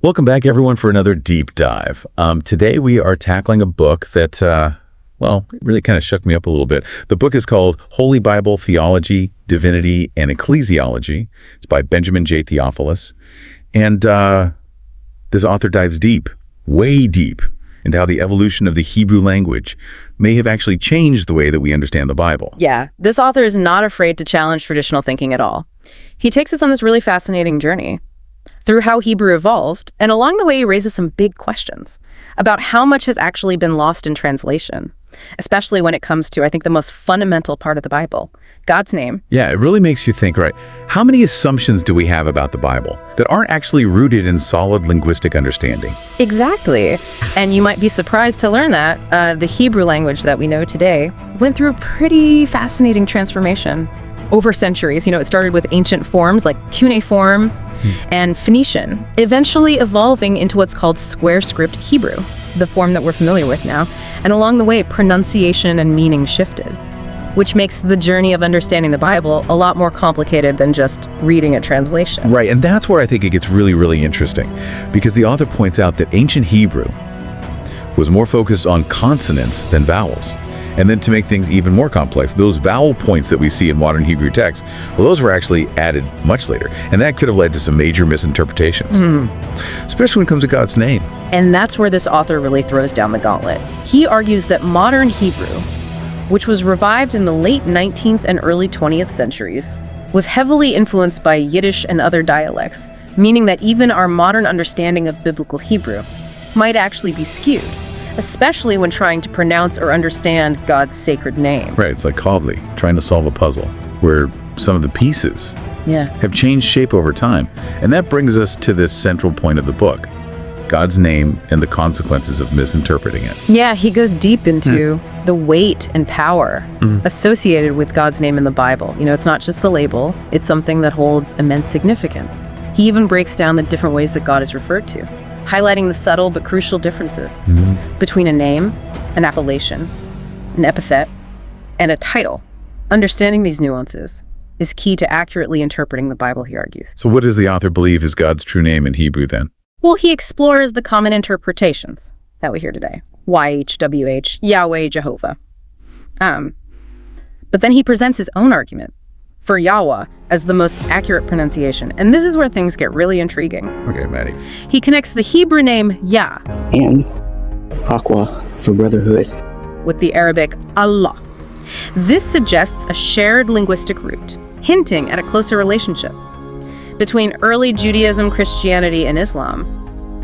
Welcome back, everyone, for another deep dive. Today we are tackling a book that, it really kind of shook me up a little bit. The book is called Holy Bible Theology, Divinity, and Ecclesiology. It's by Benjamin J. Theophilus. And this author dives deep, way deep, into how the evolution of the Hebrew language may have actually changed the way that we understand the Bible. Yeah, this author is not afraid to challenge traditional thinking at all. He takes us on this really fascinating journey through how Hebrew evolved, and along the way he raises some big questions about how much has actually been lost in translation, especially when it comes to, I think, the most fundamental part of the Bible, God's name. Yeah, it really makes you think, right? How many assumptions do we have about the Bible that aren't actually rooted in solid linguistic understanding? Exactly. And you might be surprised to learn that the Hebrew language that we know today went through a pretty fascinating transformation over centuries. It started with ancient forms like cuneiform and Phoenician, eventually evolving into what's called square script Hebrew, the form that we're familiar with now. And along the way, pronunciation and meaning shifted, which makes the journey of understanding the Bible a lot more complicated than just reading a translation. Right, and that's where I think it gets really, really interesting, because the author points out that ancient Hebrew was more focused on consonants than vowels. And then to make things even more complex, those vowel points that we see in modern Hebrew texts, well, those were actually added much later. And that could have led to some major misinterpretations, especially when it comes to God's name. And that's where this author really throws down the gauntlet. He argues that modern Hebrew, which was revived in the late 19th and early 20th centuries, was heavily influenced by Yiddish and other dialects, meaning that even our modern understanding of biblical Hebrew might actually be skewed, especially when trying to pronounce or understand God's sacred name. Right, it's like Kavli, trying to solve a puzzle, where some of the pieces have changed shape over time. And that brings us to this central point of the book, God's name and the consequences of misinterpreting it. Yeah, he goes deep into the weight and power associated with God's name in the Bible. It's not just a label, it's something that holds immense significance. He even breaks down the different ways that God is referred to, highlighting the subtle but crucial differences between a name, an appellation, an epithet, and a title. Understanding these nuances is key to accurately interpreting the Bible, he argues. So what does the author believe is God's true name in Hebrew then? Well, he explores the common interpretations that we hear today. YHWH, Yahweh, Jehovah. But then he presents his own argument for Yahweh as the most accurate pronunciation. And this is where things get really intriguing. Okay, Maddie. He connects the Hebrew name Yah and Aqua for brotherhood with the Arabic Allah. This suggests a shared linguistic root, hinting at a closer relationship between early Judaism, Christianity, and Islam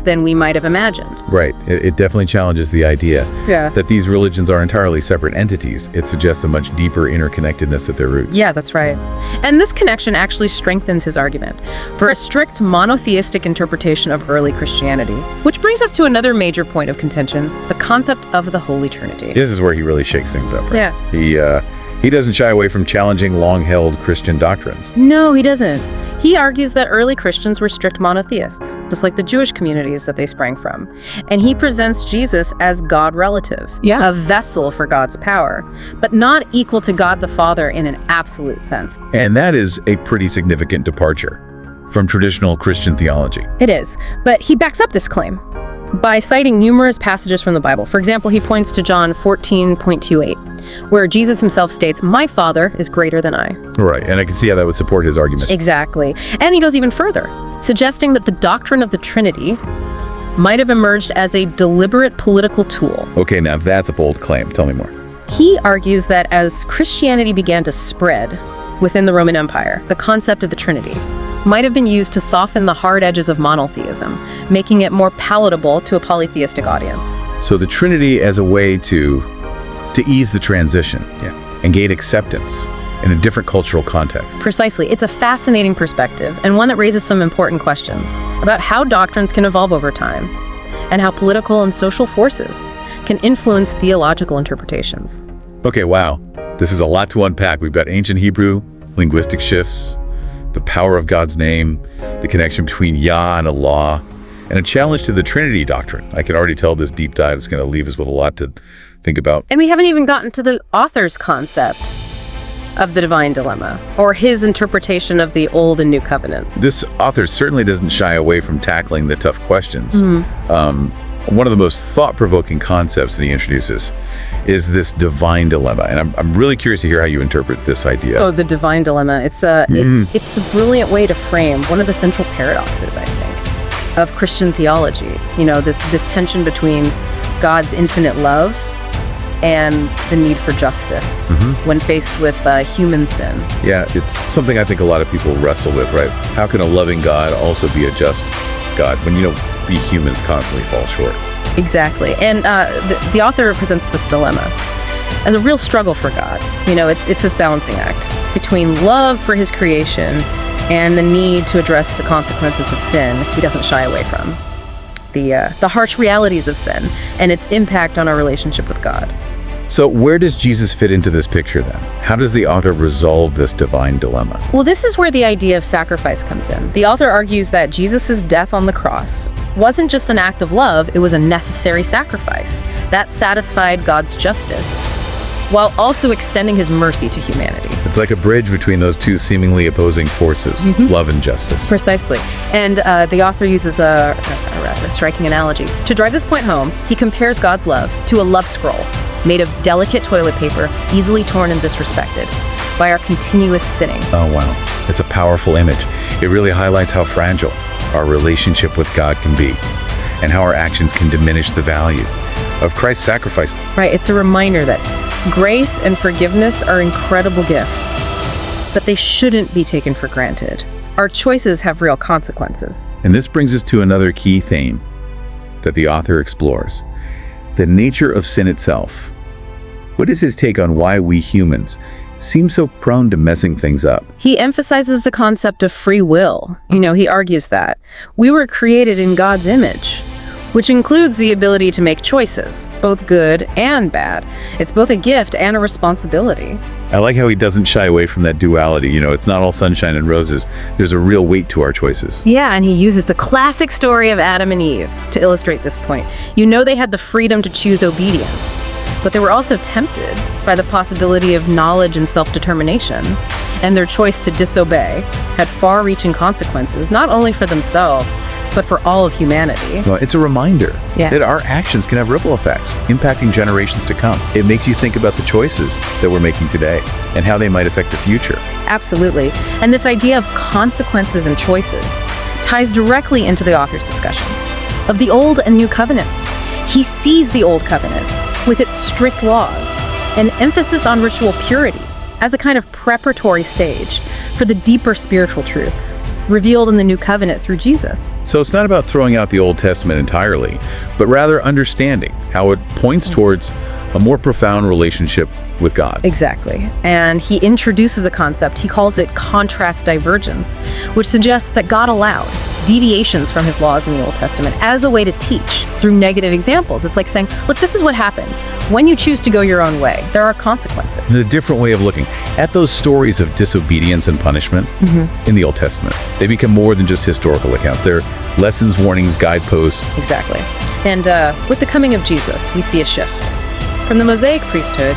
than we might have imagined. Right. It definitely challenges the idea that these religions are entirely separate entities. It suggests a much deeper interconnectedness at their roots. Yeah, that's right. And this connection actually strengthens his argument for a strict monotheistic interpretation of early Christianity, which brings us to another major point of contention, the concept of the Holy Trinity. This is where he really shakes things up, right? Yeah. He doesn't shy away from challenging long-held Christian doctrines. No, he doesn't. He argues that early Christians were strict monotheists, just like the Jewish communities that they sprang from. And he presents Jesus as God relative, a vessel for God's power, but not equal to God the Father in an absolute sense. And that is a pretty significant departure from traditional Christian theology. It is, but he backs up this claim by citing numerous passages from the Bible. For example, he points to John 14:28, where Jesus himself states, "My Father is greater than I." Right, and I can see how that would support his argument. Exactly. And he goes even further, suggesting that the doctrine of the Trinity might have emerged as a deliberate political tool. Okay, now that's a bold claim. Tell me more. He argues that as Christianity began to spread within the Roman Empire, the concept of the Trinity might have been used to soften the hard edges of monotheism, making it more palatable to a polytheistic audience. So the Trinity as a way to ease the transition and gain acceptance in a different cultural context. Precisely. It's a fascinating perspective, and one that raises some important questions about how doctrines can evolve over time, and how political and social forces can influence theological interpretations. Okay, wow. This is a lot to unpack. We've got ancient Hebrew, linguistic shifts, the power of God's name, the connection between Yah and Allah, and a challenge to the Trinity doctrine. I can already tell this deep dive is going to leave us with a lot to think about. And we haven't even gotten to the author's concept of the divine dilemma, or his interpretation of the Old and New Covenants. This author certainly doesn't shy away from tackling the tough questions. One of the most thought-provoking concepts that he introduces is this divine dilemma, and I'm really curious to hear how you interpret this idea. Oh, the divine dilemma. It's a brilliant way to frame one of the central paradoxes, I think, of Christian theology. You know, this tension between God's infinite love and the need for justice when faced with human sin. Yeah, it's something I think a lot of people wrestle with, right? How can a loving God also be a just God when, we humans constantly fall short? Exactly. And the author presents this dilemma as a real struggle for God. It's this balancing act between love for his creation and the need to address the consequences of sin he doesn't shy away from. The harsh realities of sin and its impact on our relationship with God. So where does Jesus fit into this picture then? How does the author resolve this divine dilemma? Well, this is where the idea of sacrifice comes in. The author argues that Jesus' death on the cross wasn't just an act of love, it was a necessary sacrifice that satisfied God's justice, while also extending his mercy to humanity. It's like a bridge between those two seemingly opposing forces, love and justice. Precisely. And the author uses a rather striking analogy. To drive this point home, he compares God's love to a love scroll made of delicate toilet paper, easily torn and disrespected by our continuous sinning. Oh, wow. It's a powerful image. It really highlights how fragile our relationship with God can be and how our actions can diminish the value of Christ's sacrifice. Right. It's a reminder that grace and forgiveness are incredible gifts, but they shouldn't be taken for granted. Our choices have real consequences. And this brings us to another key theme that the author explores: the nature of sin itself. What is his take on why we humans seem so prone to messing things up? He emphasizes the concept of free will. He argues that we were created in God's image, which includes the ability to make choices, both good and bad. It's both a gift and a responsibility. I like how he doesn't shy away from that duality. It's not all sunshine and roses. There's a real weight to our choices. Yeah, and he uses the classic story of Adam and Eve to illustrate this point. They had the freedom to choose obedience, but they were also tempted by the possibility of knowledge and self-determination, and their choice to disobey had far-reaching consequences, not only for themselves, but for all of humanity. Well, it's a reminder that our actions can have ripple effects, impacting generations to come. It makes you think about the choices that we're making today and how they might affect the future. Absolutely. And this idea of consequences and choices ties directly into the author's discussion of the Old and New Covenants. He sees the Old Covenant with its strict laws and emphasis on ritual purity as a kind of preparatory stage for the deeper spiritual truths revealed in the New Covenant through Jesus. So it's not about throwing out the Old Testament entirely, but rather understanding how it points towards a more profound relationship with God. Exactly. And he introduces a concept, he calls it contrast divergence, which suggests that God allowed deviations from his laws in the Old Testament as a way to teach through negative examples. It's like saying, look, this is what happens when you choose to go your own way. There are consequences. It's a different way of looking at those stories of disobedience and punishment in the Old Testament. They become more than just historical accounts. They're lessons, warnings, guideposts. Exactly. And with the coming of Jesus, we see a shift from the Mosaic priesthood,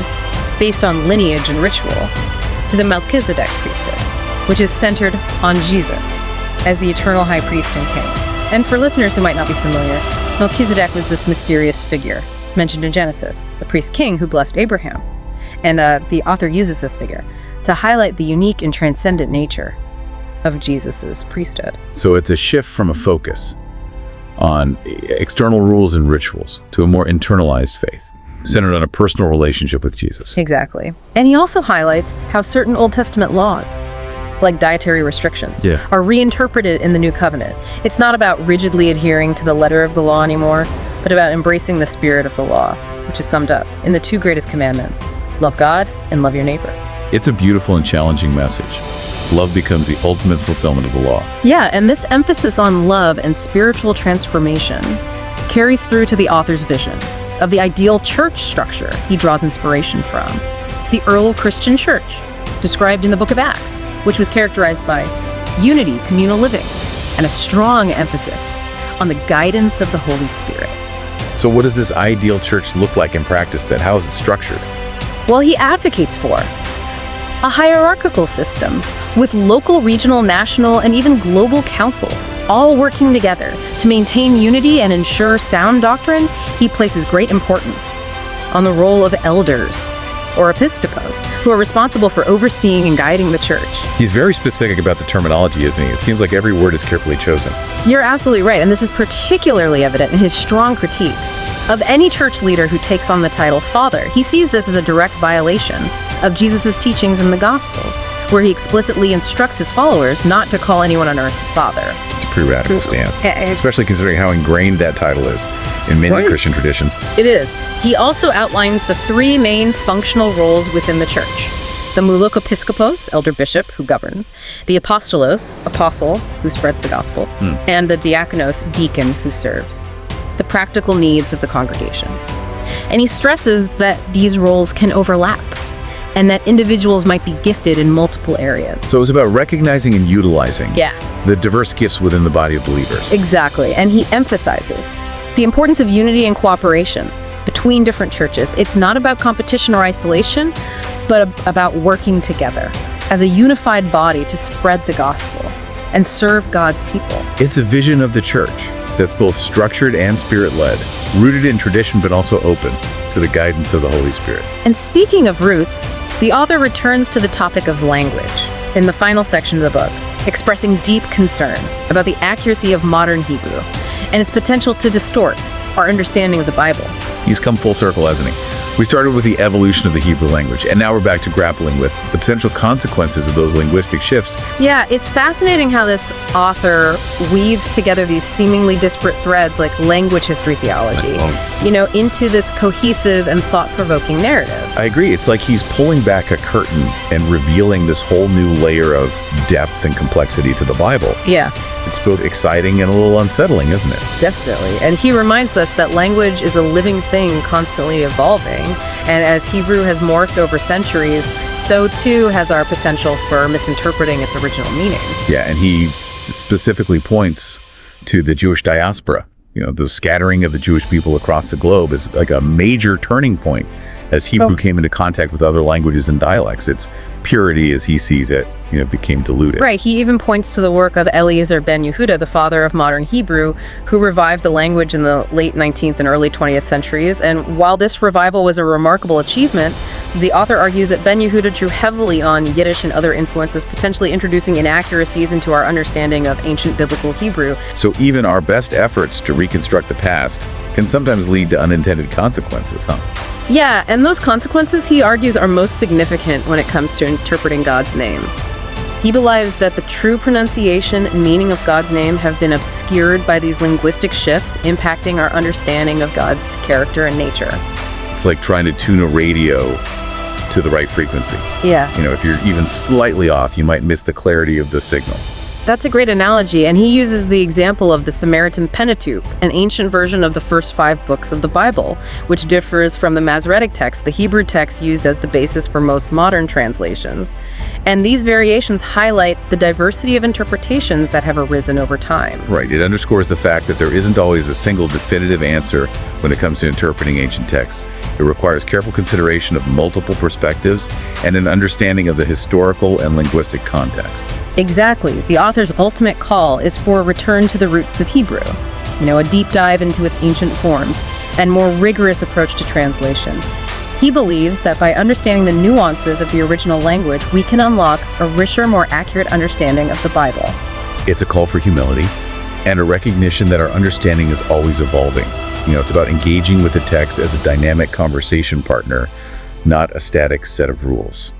based on lineage and ritual, to the Melchizedek priesthood, which is centered on Jesus as the eternal high priest and king. And for listeners who might not be familiar, Melchizedek was this mysterious figure mentioned in Genesis, the priest-king who blessed Abraham. And the author uses this figure to highlight the unique and transcendent nature of Jesus's priesthood. So it's a shift from a focus on external rules and rituals to a more internalized faith, centered on a personal relationship with Jesus. Exactly. And he also highlights how certain Old Testament laws, like dietary restrictions, are reinterpreted in the New Covenant. It's not about rigidly adhering to the letter of the law anymore, but about embracing the spirit of the law, which is summed up in the two greatest commandments: love God and love your neighbor. It's a beautiful and challenging message. Love becomes the ultimate fulfillment of the law. Yeah, and this emphasis on love and spiritual transformation carries through to the author's vision of the ideal church structure he draws inspiration from. The early Christian church, described in the book of Acts, which was characterized by unity, communal living, and a strong emphasis on the guidance of the Holy Spirit. So what does this ideal church look like in practice then? How is it structured? Well, he advocates for a hierarchical system with local, regional, national, and even global councils, all working together to maintain unity and ensure sound doctrine. He places great importance on the role of elders, or episcopos, who are responsible for overseeing and guiding the church. He's very specific about the terminology, isn't he? It seems like every word is carefully chosen. You're absolutely right, and this is particularly evident in his strong critique of any church leader who takes on the title Father. He sees this as a direct violation of Jesus' teachings in the Gospels, where he explicitly instructs his followers not to call anyone on earth Father. It's a pretty radical stance, especially considering how ingrained that title is in many Christian traditions. It is. He also outlines the three main functional roles within the church. The mulok episkopos, elder bishop, who governs, the apostolos, apostle, who spreads the gospel, and the diakonos, deacon, who serves. The practical needs of the congregation. And he stresses that these roles can overlap, and that individuals might be gifted in multiple areas. So it's about recognizing and utilizing Yeah. the diverse gifts within the body of believers. Exactly. And he emphasizes the importance of unity and cooperation between different churches. It's not about competition or isolation, but about working together as a unified body to spread the gospel and serve God's people. It's a vision of the church that's both structured and spirit-led, rooted in tradition but also open to the guidance of the Holy Spirit. And speaking of roots, the author returns to the topic of language in the final section of the book, expressing deep concern about the accuracy of modern Hebrew and its potential to distort our understanding of the Bible. He's come full circle, hasn't he? We started with the evolution of the Hebrew language, and now we're back to grappling with the potential consequences of those linguistic shifts. Yeah, it's fascinating how this author weaves together these seemingly disparate threads like language history theology, into this cohesive and thought-provoking narrative. I agree. It's like he's pulling back a curtain and revealing this whole new layer of depth and complexity to the Bible. Yeah. It's both exciting and a little unsettling, isn't it? Definitely. And he reminds us that language is a living thing constantly evolving. And as Hebrew has morphed over centuries, so too has our potential for misinterpreting its original meaning. Yeah, and he specifically points to the Jewish diaspora. The scattering of the Jewish people across the globe is like a major turning point as Hebrew came into contact with other languages and dialects. Its purity, as he sees it, became diluted. Right. He even points to the work of Eliezer ben Yehuda, the father of modern Hebrew, who revived the language in the late 19th and early 20th centuries. And while this revival was a remarkable achievement, the author argues that ben Yehuda drew heavily on Yiddish and other influences, potentially introducing inaccuracies into our understanding of ancient biblical Hebrew. So even our best efforts to reconstruct the past can sometimes lead to unintended consequences, huh? Yeah, and those consequences, he argues, are most significant when it comes to interpreting God's name. He believes that the true pronunciation and meaning of God's name have been obscured by these linguistic shifts impacting our understanding of God's character and nature. It's like trying to tune a radio to the right frequency. Yeah. If you're even slightly off, you might miss the clarity of the signal. That's a great analogy, and he uses the example of the Samaritan Pentateuch, an ancient version of the first 5 books of the Bible, which differs from the Masoretic text, the Hebrew text used as the basis for most modern translations. And these variations highlight the diversity of interpretations that have arisen over time. Right. It underscores the fact that there isn't always a single definitive answer when it comes to interpreting ancient texts. It requires careful consideration of multiple perspectives and an understanding of the historical and linguistic context. Exactly. The author's ultimate call is for a return to the roots of Hebrew, a deep dive into its ancient forms and more rigorous approach to translation. He believes that by understanding the nuances of the original language, we can unlock a richer, more accurate understanding of the Bible. It's a call for humility and a recognition that our understanding is always evolving. It's about engaging with the text as a dynamic conversation partner, not a static set of rules.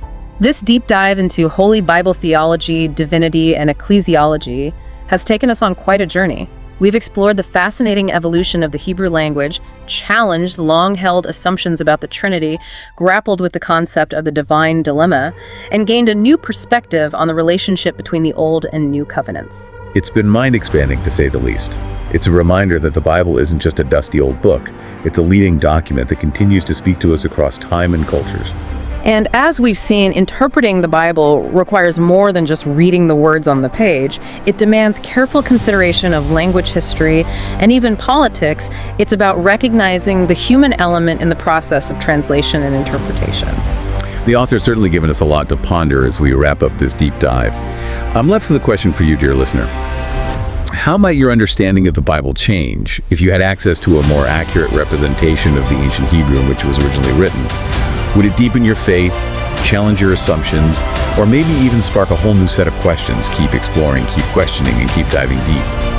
This deep dive into Holy Bible Theology, Divinity, and Ecclesiology has taken us on quite a journey. We've explored the fascinating evolution of the Hebrew language, challenged long-held assumptions about the Trinity, grappled with the concept of the divine dilemma, and gained a new perspective on the relationship between the Old and New Covenants. It's been mind-expanding, to say the least. It's a reminder that the Bible isn't just a dusty old book. It's a leading document that continues to speak to us across time and cultures. And as we've seen, interpreting the Bible requires more than just reading the words on the page. It demands careful consideration of language history and even politics. It's about recognizing the human element in the process of translation and interpretation. The author's certainly given us a lot to ponder as we wrap up this deep dive. I'm left with a question for you, dear listener. How might your understanding of the Bible change if you had access to a more accurate representation of the ancient Hebrew in which it was originally written? Would it deepen your faith, challenge your assumptions, or maybe even spark a whole new set of questions? Keep exploring, keep questioning, and keep diving deep.